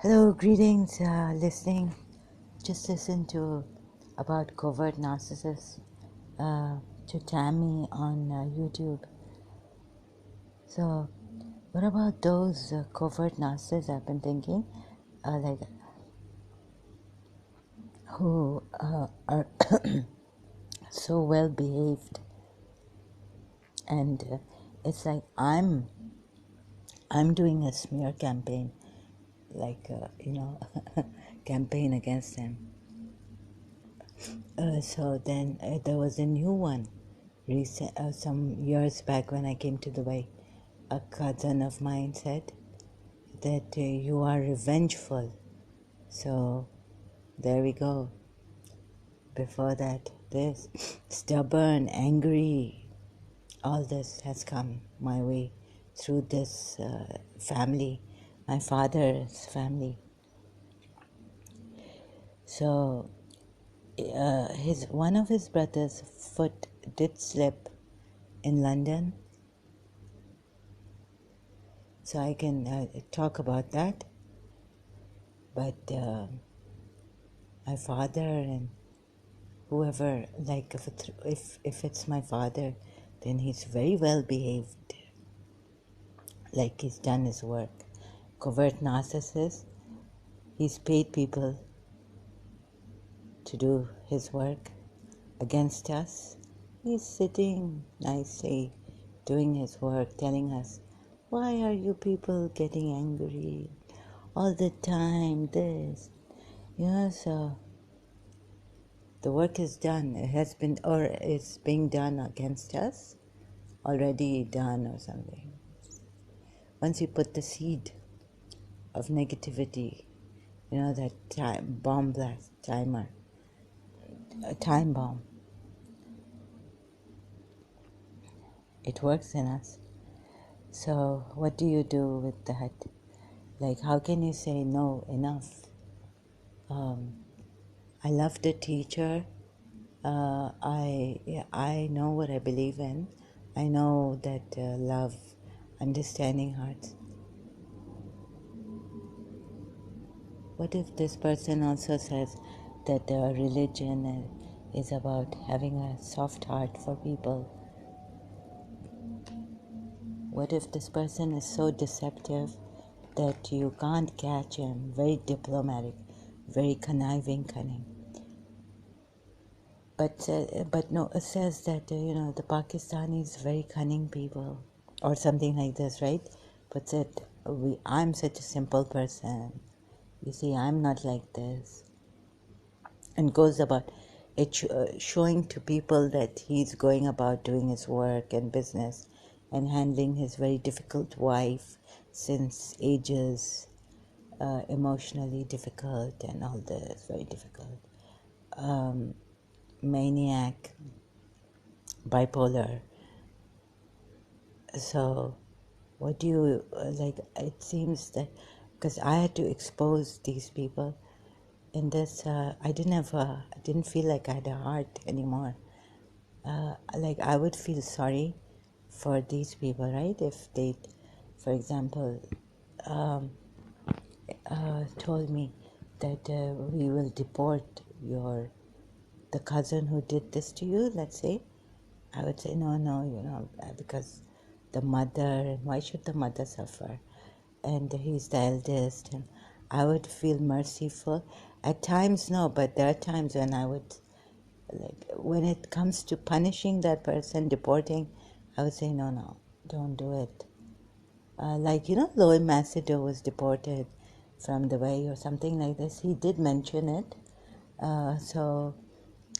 Hello, greetings, listening. Just listen to about covert narcissists to Tammy on YouTube. So, what about those covert narcissists? I've been thinking, like who are so well behaved, and it's like I'm doing a smear campaign, like campaign against them. So then there was a new one some years back when I came to Dubai. A cousin of mine said that you are revengeful. So there we go. Before that, this stubborn, angry, all this has come my way through this family, my father's family. So his one of his brothers' foot did slip in London, so I can talk about that. But my father and whoever, like if it's my father, then he's very well behaved, like he's done his work. Covert narcissist, he's paid people to do his work against us. He's sitting nicely, doing his work, telling us, why are you people getting angry all the time, this, so the work is done. It has been, or it's being done against us, already done or something. Once you put the seed of negativity, that bomb blast timer, a time bomb, it works in us. So what do you do with that? Like, how can you say no, enough? I love the teacher. I know what I believe in. I know that love, understanding hearts. What if this person also says that religion is about having a soft heart for people? What if this person is so deceptive that you can't catch him? Very diplomatic, very cunning. But no, it says that the Pakistanis very cunning people, or something like this, right? But that I'm such a simple person. You see, I'm not like this. And goes about it showing to people that he's going about doing his work and business and handling his very difficult wife since ages, emotionally difficult and all this, very difficult, maniac, bipolar. So what do you like? It seems that because I had to expose these people in this, I didn't feel like I had a heart anymore. Like I would feel sorry for these people, right? If they, for example, told me that we will deport the cousin who did this to you, let's say, I would say no, because the mother, and why should the mother suffer? And he's the eldest, and I would feel merciful. At times, no, but there are times when I would, like, when it comes to punishing that person, deporting, I would say no, don't do it. Lloyd Macedo was deported from Dubai or something like this. He did mention it.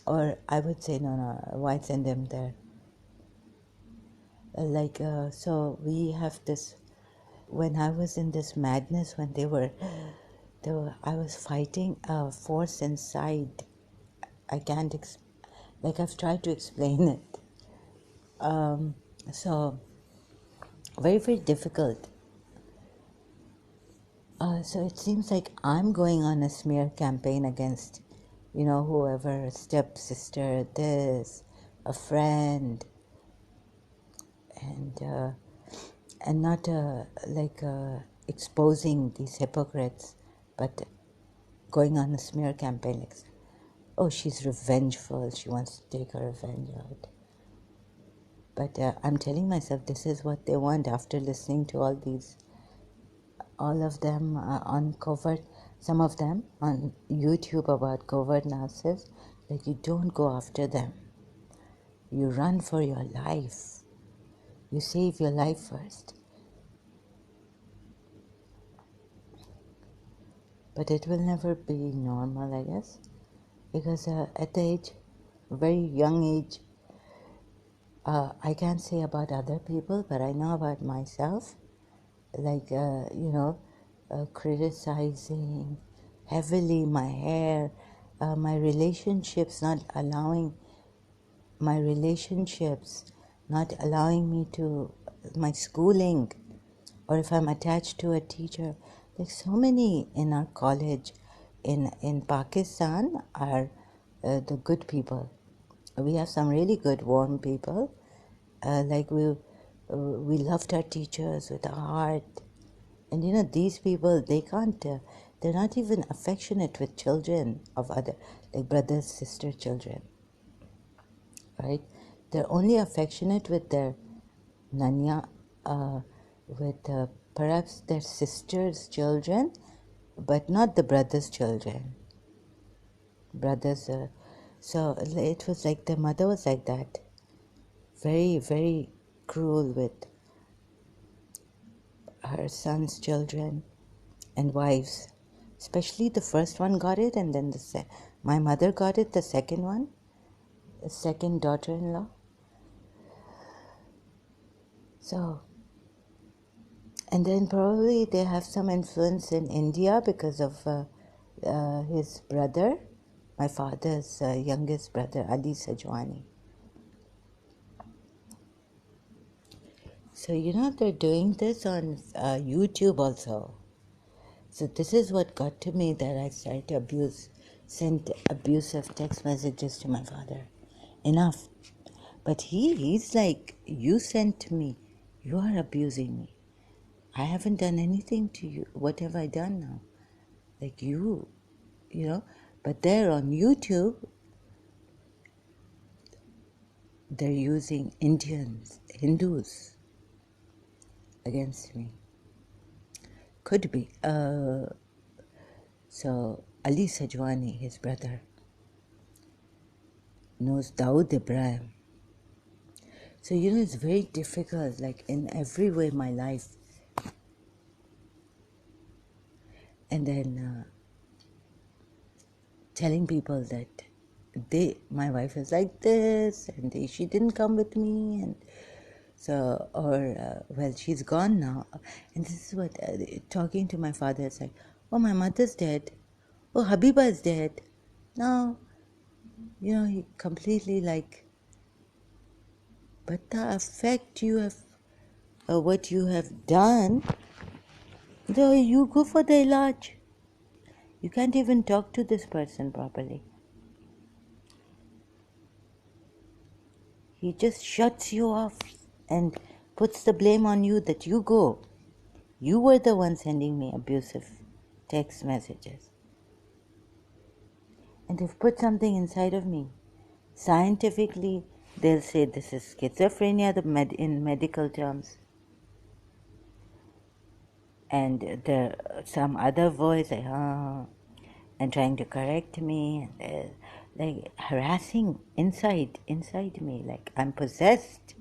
Or I would say, no, why send him there? So we have this, when I was in this madness, when I was fighting a force inside. I can't, I've tried to explain it. So, very, very difficult. So it seems like I'm going on a smear campaign against, whoever, stepsister, this, a friend, and not exposing these hypocrites, but going on a smear campaign like, oh, she's revengeful, she wants to take her revenge out. But I'm telling myself this is what they want after listening to all of them on covert, some of them on YouTube about covert narcissists. Like, you don't go after them. You run for your life. You save your life first. But it will never be normal, I guess, because at the age, very young age, I can't say about other people, but I know about myself, like, criticizing heavily my hair, my relationships, not allowing me to, my schooling, or if I'm attached to a teacher. Like, so many in our college in Pakistan are the good people. We have some really good, warm people. Like, we loved our teachers with our heart. And these people, they can't, they're not even affectionate with children of other, like brothers, sister children, right? They're only affectionate with their nanya, with perhaps their sister's children, but not the brother's children. Brothers, so it was like the mother was like that, very, very cruel with her son's children and wives. Especially the first one got it, and then my mother got it, the second one, the second daughter-in-law. So, and then probably they have some influence in India because of his brother, my father's youngest brother, Ali Sajwani. So, they're doing this on YouTube also. So this is what got to me, that I started to sent abusive text messages to my father. Enough. But he's like, you sent me. You are abusing me. I haven't done anything to you. What have I done now? Like, you know. But there on YouTube, they're using Indians, Hindus against me. Could be. So Ali Sajwani, his brother, knows Dawood Ibrahim. So, it's very difficult, like in every way, my life. And then telling people that my wife is like this, and she didn't come with me, and so, or, well, she's gone now. And this is what, talking to my father, it's like, oh, my mother's dead. Oh, Habiba is dead. No, he completely like, but the effect you have, what you have done, though you go for the ilaj. You can't even talk to this person properly. He just shuts you off and puts the blame on you that you go. You were the one sending me abusive text messages. And they've put something inside of me. Scientifically, they'll say this is schizophrenia in medical terms. And some other voice, and trying to correct me, and like harassing inside me, like I'm possessed.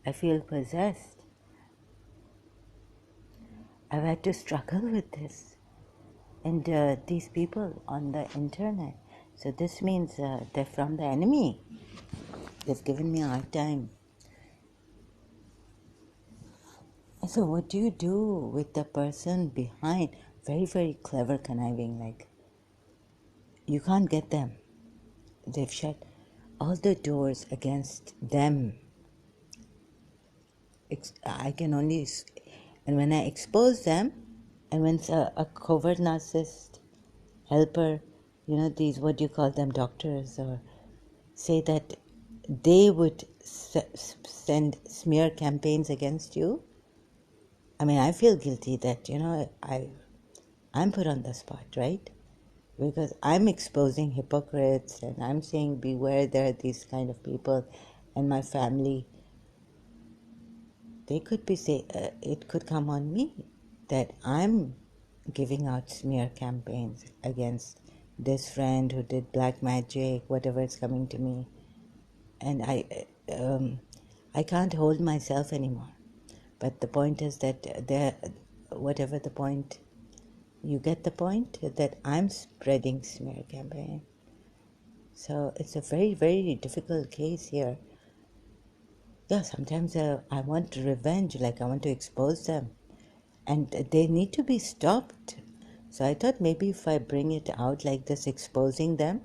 I feel possessed. I've had to struggle with this. And these people on the internet. So this means they're from the enemy. They've given me a hard time. So what do you do with the person behind? Very, very clever conniving. Like, you can't get them. They've shut all the doors against them. I can only, and when I expose them, and when a covert narcissist helper, these, what do you call them, doctors, or say that they would send smear campaigns against you. I mean, I feel guilty that, I'm put on the spot, right? Because I'm exposing hypocrites and I'm saying, beware, there are these kind of people, and my family, they could be say it could come on me that I'm giving out smear campaigns against this friend who did black magic, whatever is coming to me, and I can't hold myself anymore. But the point is that there, whatever the point, you get the point that I'm spreading smear campaign. So it's a very, very difficult case here. Yeah, sometimes I want revenge, like I want to expose them, and they need to be stopped. So I thought maybe if I bring it out like this, exposing them,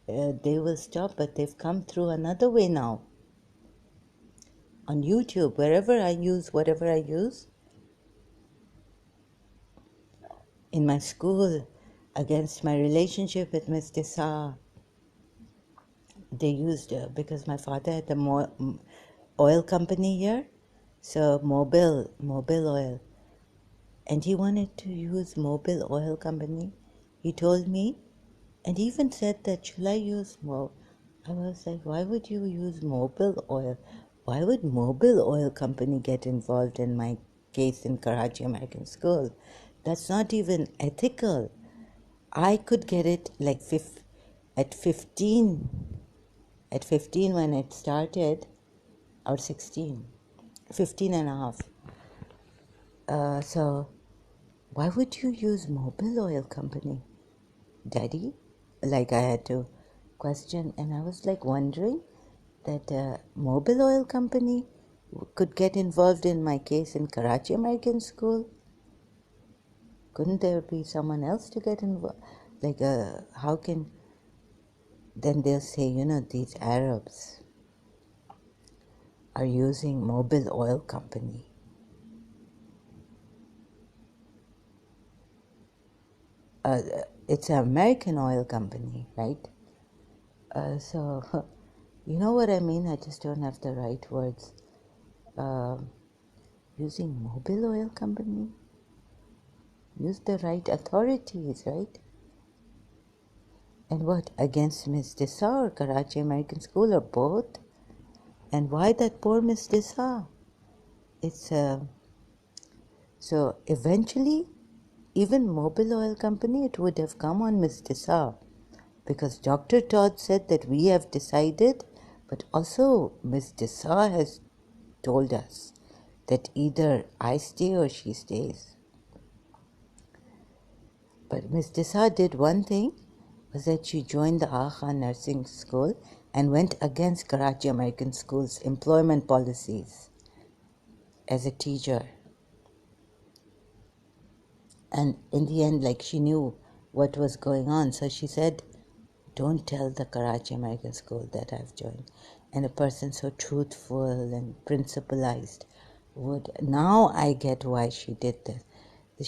they will stop, but they've come through another way now. On YouTube, wherever I use, whatever I use, in my school, against my relationship with Miss Desa, they used, because my father had the oil company here, so Mobil Oil, and he wanted to use Mobil Oil Company. He told me, and he even said that, should I use I was like, why would you use Mobil Oil? Why would Mobil Oil Company get involved in my case in Karachi American School? That's not even ethical. I could get it like at 15, when it started, or 16, 15 and a half. So why would you use Mobil Oil Company, Daddy? Like I had to question, and I was like wondering that Mobil Oil Company could get involved in my case in Karachi American School. Couldn't there be someone else to get involved? Like, how can, then they'll say, these Arabs are using Mobil Oil Company. It's an American oil company, right? So, you know what I mean? I just don't have the right words. Using Mobil Oil Company? Use the right authorities, right? And what, against Miss Desa or Karachi American School or both? And why that poor Miss Desa? It's so eventually, even Mobil Oil Company, it would have come on Miss Desa, because Dr. Todd said that we have decided, but also Miss Desa has told us that either I stay or she stays. But Miss Desa did one thing, was that she joined the Aga Khan Nursing School and went against Karachi American School's employment policies as a teacher. And in the end, like, she knew what was going on, so she said, don't tell the Karachi American School that I've joined. And a person so truthful and principlized would, now I get why she did this.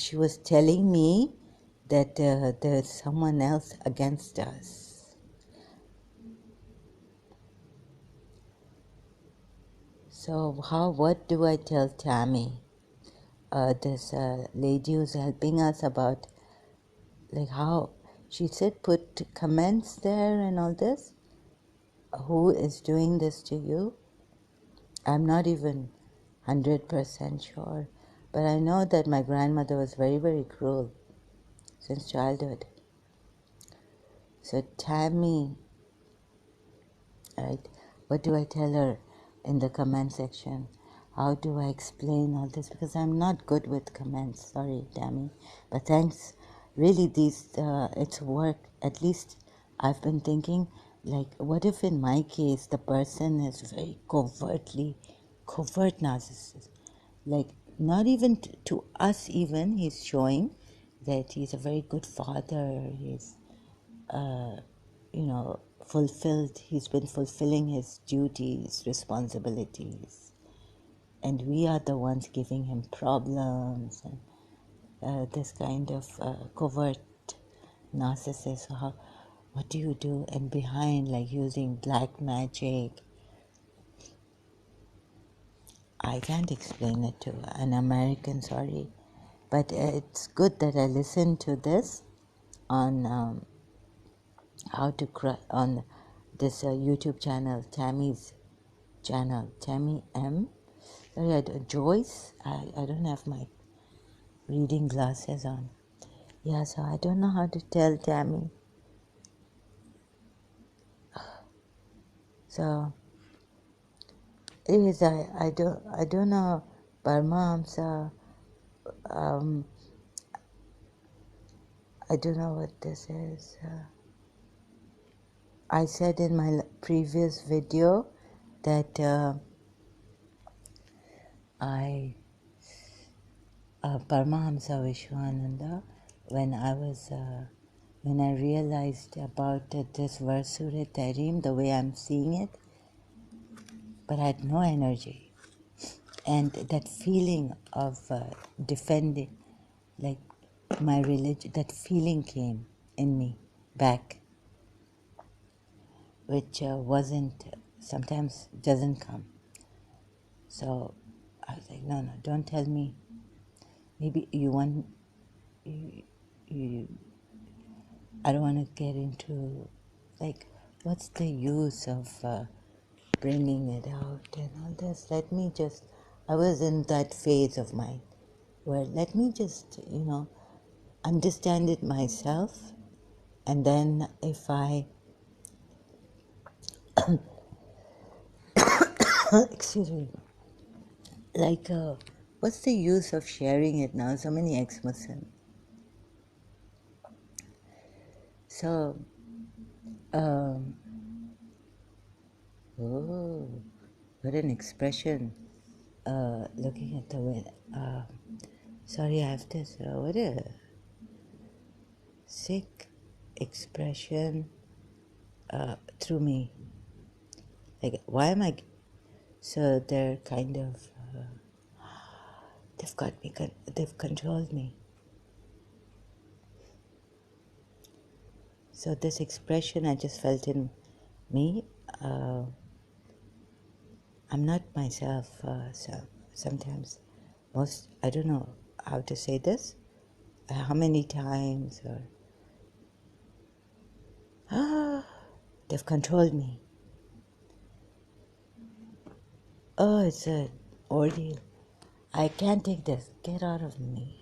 She was telling me that there's someone else against us. So what do I tell Tammy? This lady who's helping us about, like, how she said put comments there and all this. Who is doing this to you? I'm not even 100% sure, but I know that my grandmother was very, very cruel since childhood. So Tammy, right, what do I tell her in the comment section? How do I explain all this? Because I'm not good with comments. Sorry, Tammy. But thanks. Really, it's work. At least I've been thinking, like, what if in my case the person is very covert narcissist? Like, not even to us even, he's showing that he's a very good father. He's, he's been fulfilling his duties, responsibilities, and we are the ones giving him problems, and this kind of covert narcissist. What do you do? And behind, like, using black magic, I can't explain it to an American, sorry. But it's good that I listened to this on how to cry on this YouTube channel, Tammy's channel, Tammy M. Sorry, Joyce. I don't have my reading glasses on. Yeah, so I don't know how to tell Tammy. So, anyways, I don't know Paramahamsa. I don't know what this is. I said in my previous video that Paramahamsa Vishwananda, when I realized about this verse Surah Tahrim, the way I'm seeing it, but I had no energy. And that feeling of defending, like my religion, that feeling came in me back, which sometimes doesn't come. So I was like, no, don't tell me. Maybe I don't want to get into, like, what's the use of bringing it out and all this. I was in that phase of mine where let me just, understand it myself. And then if I, excuse me, like, what's the use of sharing it now? So many ex-Muslims. So, oh, what an expression. Looking at the wind. Sorry, I have this. What a sick expression through me. Like, why am I? So they're kind of, they've got me, they've controlled me. So this expression I just felt in me, I'm not myself. So sometimes, I don't know how to say this, how many times, or, they've controlled me. Oh, it's an ordeal. I can't take this. Get out of me.